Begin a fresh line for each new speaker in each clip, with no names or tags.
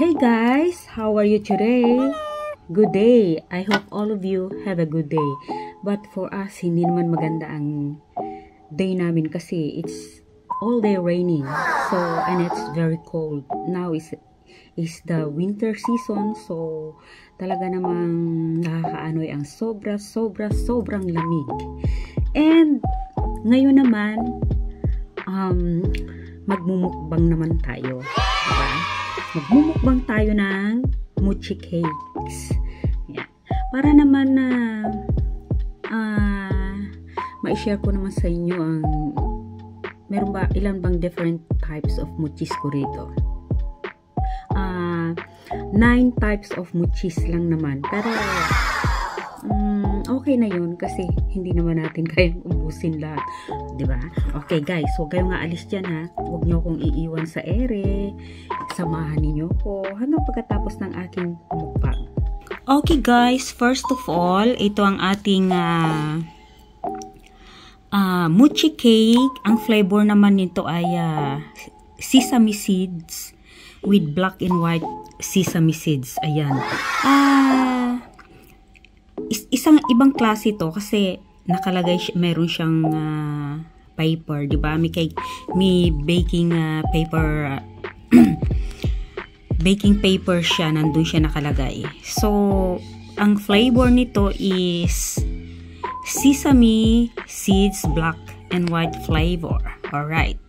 Hey guys, how are you today? Good day. I hope all of you have a good day. But for us, hindi naman maganda ang day namin kasi it's all day raining. So, and it's very cold. Now is the winter season. So, talaga namang nakakaanoy ang sobrang lamig. And ngayon naman, magmumukbang naman tayo. Diba? Magmumukbang tayo ng mochi cakes. Yan. Para naman na ma-share ko naman sa inyo ang ilan bang different types of mochis ko rito. 9 types of mochis lang naman. Pero okay na yun kasi hindi naman natin kayang ubusin lahat. Diba? Okay guys, huwag kayong aalis dyan ha. Huwag nyo akong iiwan sa ere. Samahan ninyo ko hanggang pagkatapos ng aking mukbang. Okay guys, first of all, ito ang ating mochi cake. Ang flavor naman nito ay sesame seeds with black and white sesame seeds. Ayan. Isang ibang klase to kasi nakalagay meron siyang paper, 'di ba? May baking paper baking paper siya, nandun siya nakalagay. So, ang flavor nito is sesame seeds black and white flavor. All right.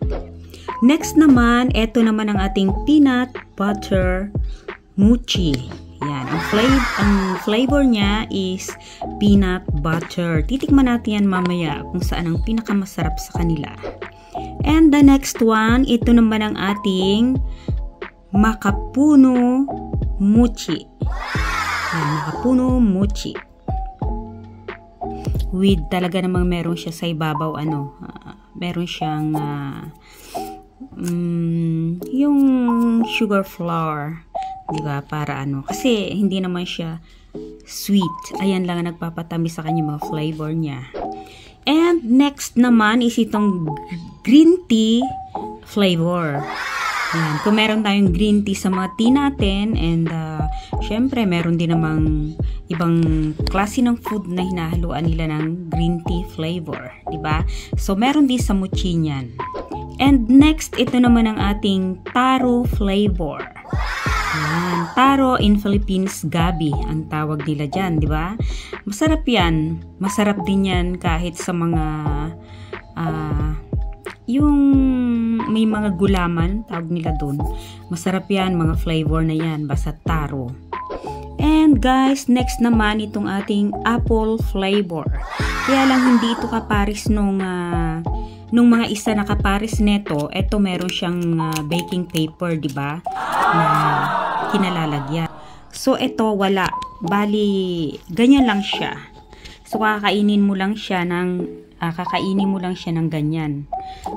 Next naman, ito naman ang ating peanut butter mochi. Yan, ang flavor niya is peanut butter. Titikman natin yan mamaya kung saan ang pinakamasarap sa kanila. And the next one, ito naman ang ating makapuno mochi. Yan, makapuno mochi. With talaga namang meron siya sa ibabaw, meron siyang yung sugar flour. Diba? Para kasi hindi naman siya sweet. Ayan lang ang nagpapatamis sa kanya mga flavor niya. And next naman is itong green tea flavor. Ayan. Kung meron tayong green tea sa mga tea natin, and syempre meron din namang ibang klase ng food na hinahaluan nila ng green tea flavor. Diba? So meron din sa mochi niyan. And next, ito naman ang ating taro flavor. Yan. Taro in Philippines, gabi ang tawag nila dyan, di ba? Masarap yan. Masarap din yan kahit sa mga yung may mga gulaman, tawag nila dun. Masarap yan, mga flavor na yan, basta taro. And guys, next naman itong ating apple flavor. Kaya lang hindi ito kaparis nung mga isa na kaparis neto, eto meron siyang baking paper, di ba? Na kinalalagyan. So ito wala. Bali ganyan lang siya. So kakainin mo lang siya ng ganyan.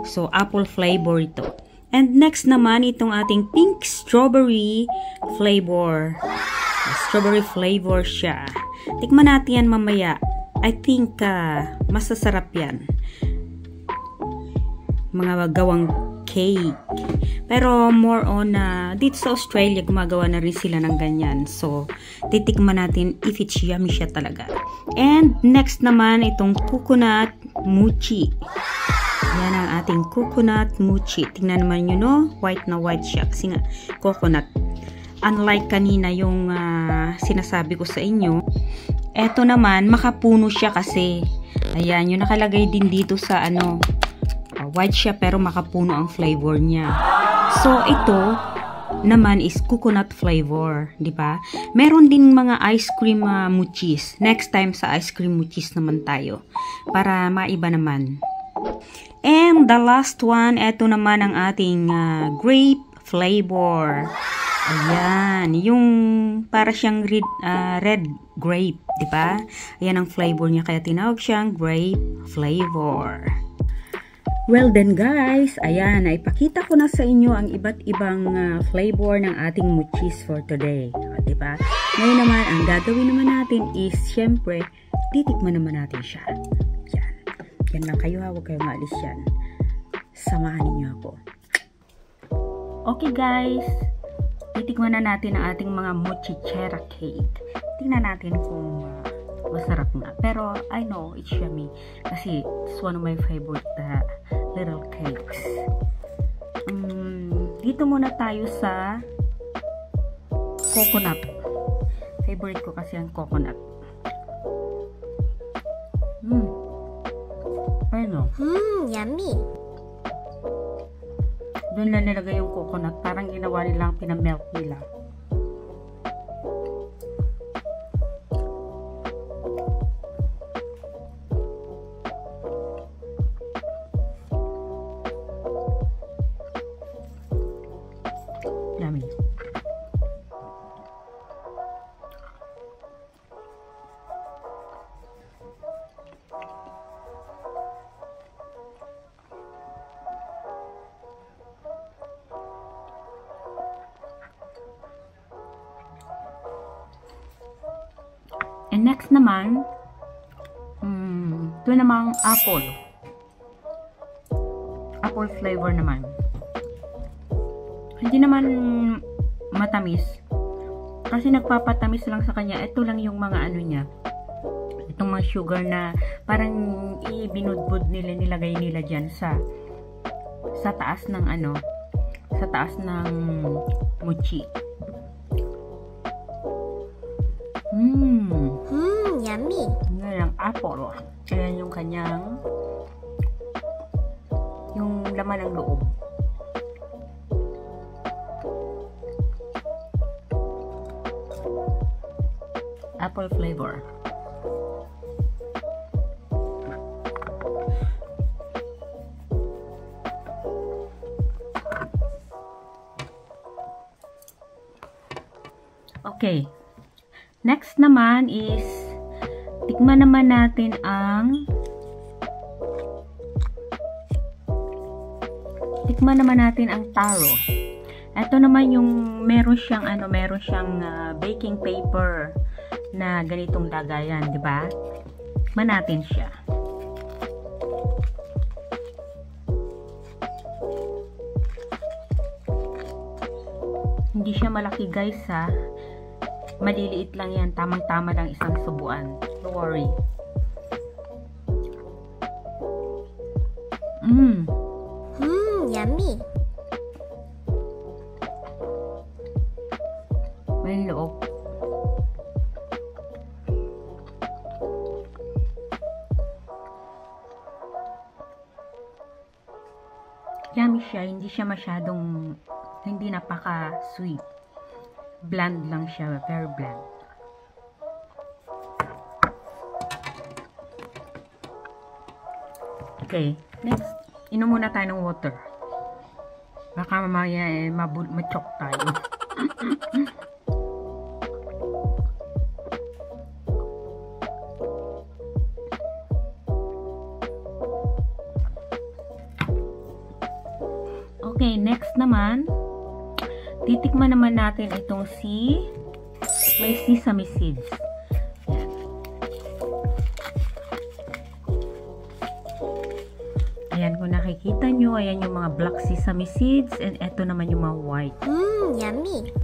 So apple flavor ito. And next naman itong ating pink strawberry flavor. Strawberry flavor siya. Tikman natin yan mamaya. I think masasarap yan. Mga gawang cake. Pero more on dito sa Australia gumagawa na rin sila ng ganyan. So titikman natin if it's yummy siya talaga. And next naman itong coconut mochi. Yan ang ating coconut mochi. Tingnan naman nyo, no? White na white siya kasi nga coconut. Unlike kanina yung sinasabi ko sa inyo, eto naman makapuno siya kasi ayan yung nakalagay din dito sa white siya pero makapuno ang flavor niya. So ito naman is coconut flavor, di ba? Meron din mga ice cream mochis. Next time sa ice cream mochis naman tayo para maiba naman. And the last one, ito naman ang ating grape flavor. Ayan, yung para siyang red grape, di ba? Ayan ang flavor niya kaya tinawag siyang grape flavor. Well then guys, ayan, naipakita ko na sa inyo ang iba't ibang flavor ng ating mochis for today. O, diba? Ngayon naman, ang gagawin naman natin is, syempre, titikman naman natin siya. Yan. Yan lang kayo ha, huwag kayong maalis yan. Samahan niyo ako. Okay guys, titikman na natin ang ating mga mochichera cake. Tingnan natin kung masarap na. Pero I know it's yummy kasi it's one of my favorite little cakes. Dito muna tayo sa coconut. Favorite ko kasi ang coconut. Ano?
Yummy.
Doon lang nilagay yung coconut. Parang ginawa nilang pinamelt nila. Yummy. And next naman, ito namang apple. Apple flavor naman. Hindi naman matamis. Kasi nagpapatamis lang sa kanya. Ito lang yung mga ano niya. Itong mga sugar na parang ibinudbud nila, nilagay nila dyan sa taas ng ano, sa taas ng mochi.
Yummy.
Ngayon, apple. Ayan yung kanyang yung laman ng loob. Apple flavor. Okay. Next naman is tikman naman natin ang taro. Ito naman yung meron siyang baking paper na ganitong lagayan, 'di ba? Tikman natin siya. Hindi siya malaki, guys, ha. Maliliit lang yan. Tamang-tama lang isang subuan. Don't worry.
Yummy.
May loob. Yummy siya. Hindi siya masyadong, hindi napaka-sweet. Bland lang siya, very bland. Okay, next, inom muna tayo ng water. Baka mamaya ma-choke tayo. Okay, next naman, titikman naman natin itong may sesame seeds. Ayan, kung nakikita nyo, ayan yung mga black sesame seeds, and eto naman yung mga white.
Yummy.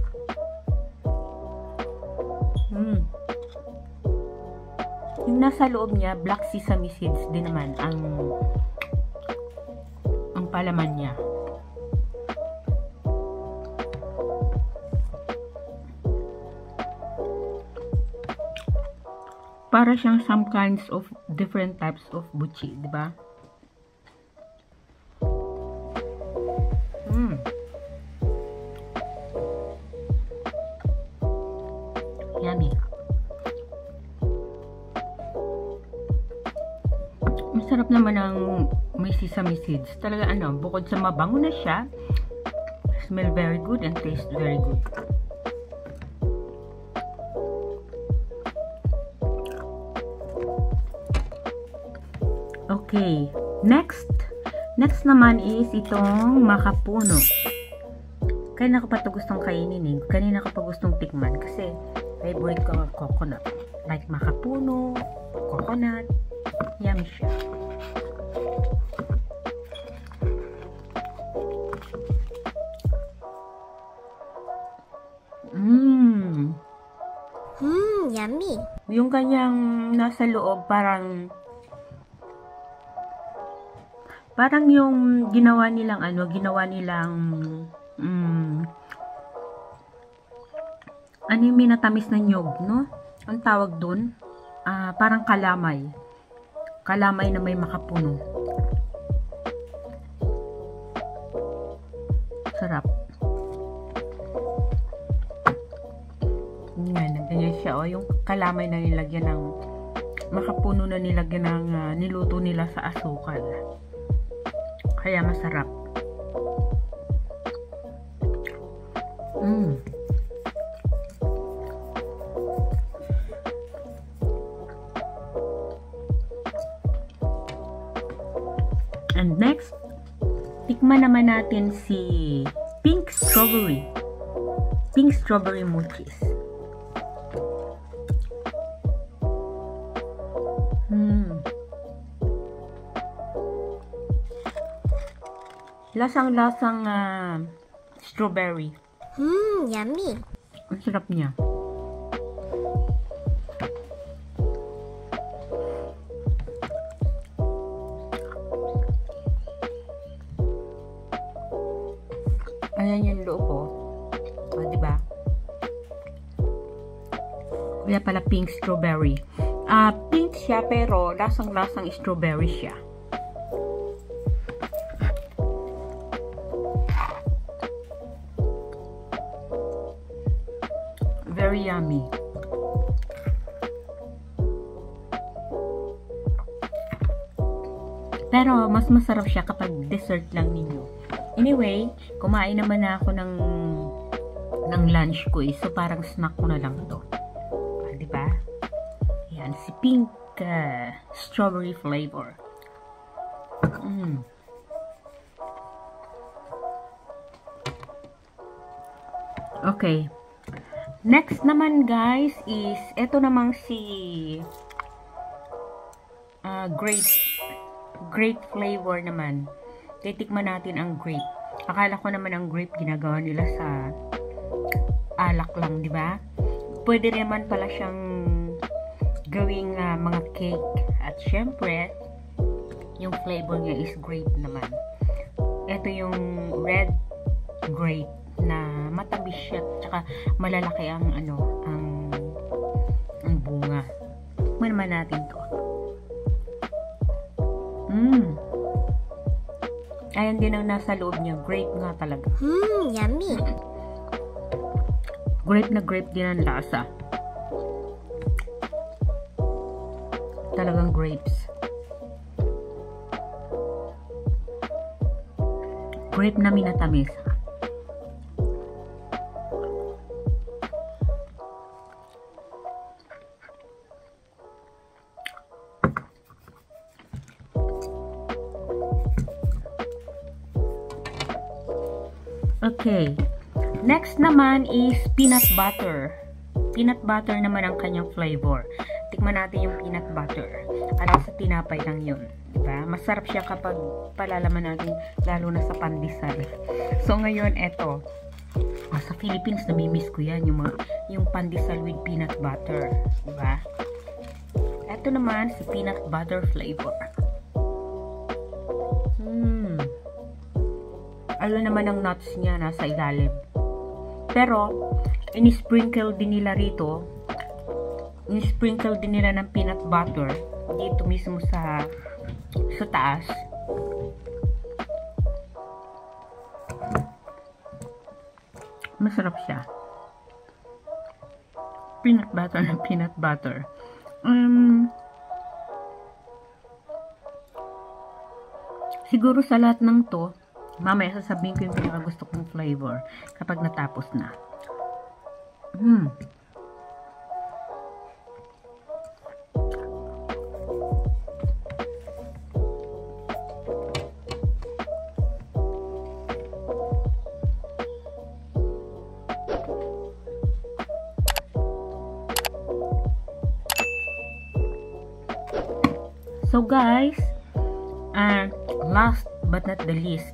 Yung nasa loob niya, black sesame seeds din naman ang palaman niya. Para siyang some kinds of different types of buchi, di ba? Yummy. Masarap naman ang may sesame seeds. Talaga bukod sa mabango na siya, smell very good and taste very good. Okay, next naman is itong makapuno. Kanina ko pa ito gustong kainin eh. Kanina ko pa gustong tikman kasi favorite ko ang coconut. Like makapuno, coconut, yummy siya. Mmm.
Yummy.
Yung kanyang nasa loob parang yung ginawa nilang ano yung minatamis na nyog, no? Ang tawag dun, parang kalamay. Kalamay na may makapuno. Sarap. Yan, ganyan siya. O, yung kalamay na nilagyan ng makapuno na nilagyan ng niluto nila sa asukal. Kaya masarap. And next, tikman naman natin si pink strawberry mochis. Lasang-lasang strawberry.
Yummy.
Ang sarap niya. Ayan yung loob ko. O, diba? Kaya pala pink strawberry. Pink siya pero lasang-lasang strawberry siya. Very yummy. Pero mas masarap siya kapag dessert lang ninyo. Anyway, kumain naman na ako ng lunch ko eh. So parang snack ko na lang to. Diba? Yan, si pink strawberry flavor. Okay. Next naman guys is eto namang si grape flavor naman. Titikman natin ang grape. Akala ko naman ang grape ginagawa nila sa alak lang, di ba? Pwede naman pala siyang gawing mga cake. At syempre, yung flavor niya is grape naman. Ito yung red grape na matamis siya, tsaka malalaki ang bunga. Tikman naman natin to. Ayan din ang nasa loob niya. Grape nga talaga.
Yummy.
Grape na grape din ang lasa. Talagang grapes. Grape na minatamis. Okay. Next naman is peanut butter. Peanut butter naman ang kanyang flavor. Tikman natin yung peanut butter. Alam sa tinapay lang yun. Diba? Masarap siya kapag palalaman natin, lalo na sa pandesal. So ngayon, eto. Sa Philippines, namimiss ko yan. Yung pandesal with peanut butter. Diba? Eto naman, si peanut butter flavor. Alam naman ang nuts niya nasa ilalim. Pero, in-sprinkle din nila rito. In-sprinkle din nila ng peanut butter dito mismo sa taas. Masarap siya. Peanut butter na peanut butter. Siguro sa lahat ng to, mamaya sasabihin ko yung pinakagusto kong flavor kapag natapos na. So guys, last but not the least,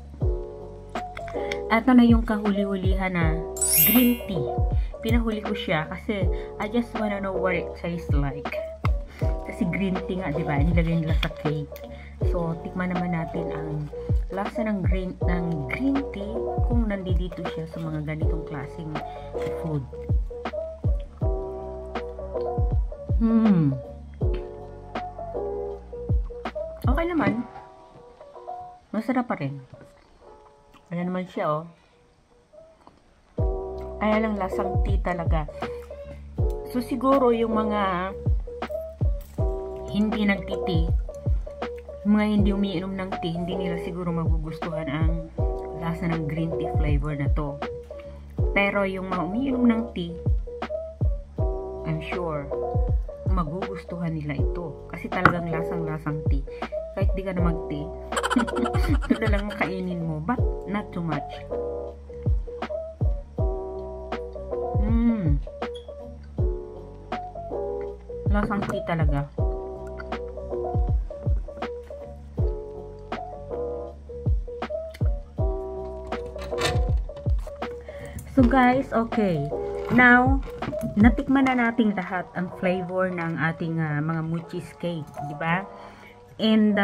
ito na yung kahuli-hulihan na green tea. pinahuli ko siya kasi I just wanna know what it tastes like. Kasi green tea nga, diba? Nilagay nila sa cake. So, tikman naman natin ang lasa ng green tea kung nandito siya sa mga ganitong klaseng food. Okay naman. Masarap pa rin. Ayan naman siya, oh. Kaya lang lasang tea talaga. So, siguro yung mga hindi nagti-tea, mga hindi umiinom ng tea, hindi nila siguro magugustuhan ang lasa ng green tea flavor na to. Pero yung mga umiinom ng tea, I'm sure magugustuhan nila ito. Kasi talagang lasang-lasang tea. Kahit di ka na mag-tea, ito talagang kainin mo. But not too much. Lasang tea talaga. So guys, okay. Now, natikman na nating lahat ang flavor ng ating mga mochis cake, di ba? And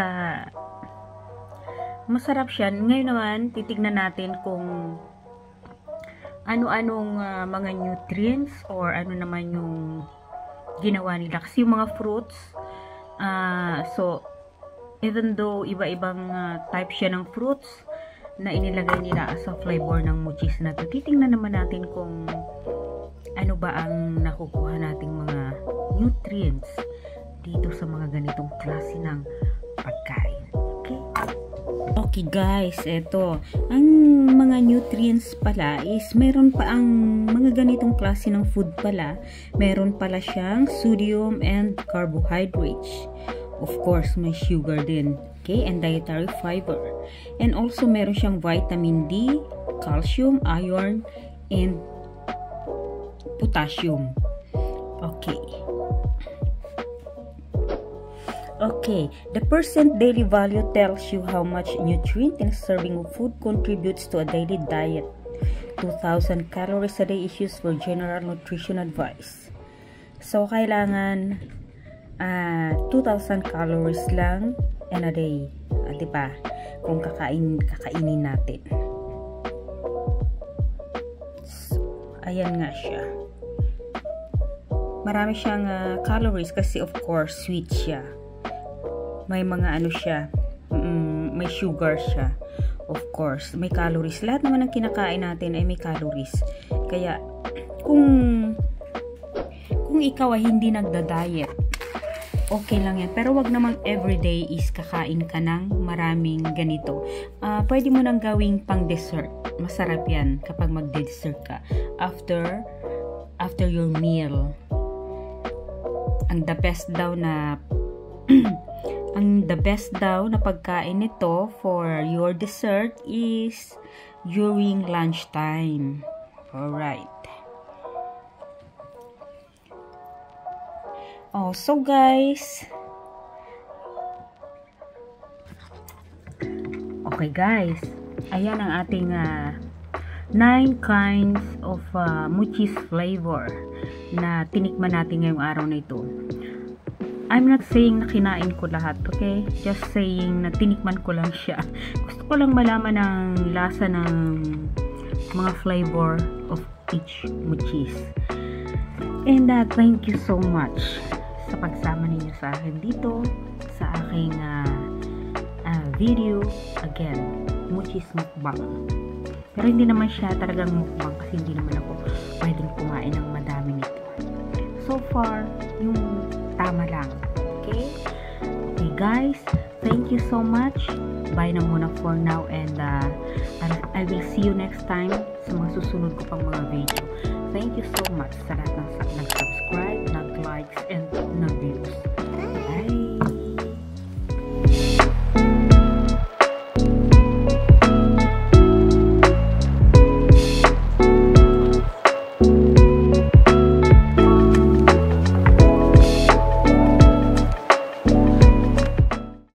masarap siya. Ngayon naman, titignan natin kung ano-anong mga nutrients or ano naman yung ginawa nila. Kasi yung mga fruits, so, even though iba-ibang type siya ng fruits na inilagay nila as a flavor ng mochis na to, titingnan naman natin kung ano ba ang nakukuha nating mga nutrients dito sa mga ganitong klase ng pagkain. Okay? Okay guys, eto. Ang mga nutrients pala is meron pa ang mga ganitong klase ng food pala. Meron pala siyang sodium and carbohydrates. Of course, may sugar din. Okay? And dietary fiber. And also, meron siyang vitamin D, calcium, iron, and potassium. Okay. Okay. The percent daily value tells you how much nutrient in a serving of food contributes to a daily diet. 2,000 calories a day is used for general nutrition advice. So, kailangan 2,000 calories lang in a day. Diba? Kung kakainin natin. So, ayan nga siya. Marami siyang calories kasi of course sweet siya. May mga ano siya, may sugar siya. Of course, may calories. Lahat naman ng kinakain natin ay may calories. Kaya kung ikaw ay hindi nagda-diet, okay lang yan. Pero wag namang everyday is kakain ka ng maraming ganito. Pwede mo nang gawing pang dessert. Masarap yan kapag mag-dessert ka. After your meal. Ang the best daw na pagkain nito for your dessert is during lunchtime. Alright. Oh, so guys. Okay guys. Ayan ang ating 9 kinds of mochis flavor na tinikman natin ngayong araw na ito. I'm not saying na kinain ko lahat, okay? Just saying na tinikman ko lang siya. Gusto ko lang malaman ang lasa ng mga flavor of each mochis. And thank you so much sa pagsama ninyo sa akin dito sa aking video. Again, mochis mukbang. Pero hindi naman siya talagang mukbang kasi hindi naman ako pwedeng kumain ng madami nito. So far, yung tama lang. Okay? Okay guys, thank you so much. Bye na muna for now and I will see you next time sa mga susunod ko pang mga video. Thank you so much sa lahat ng nag-subscribe,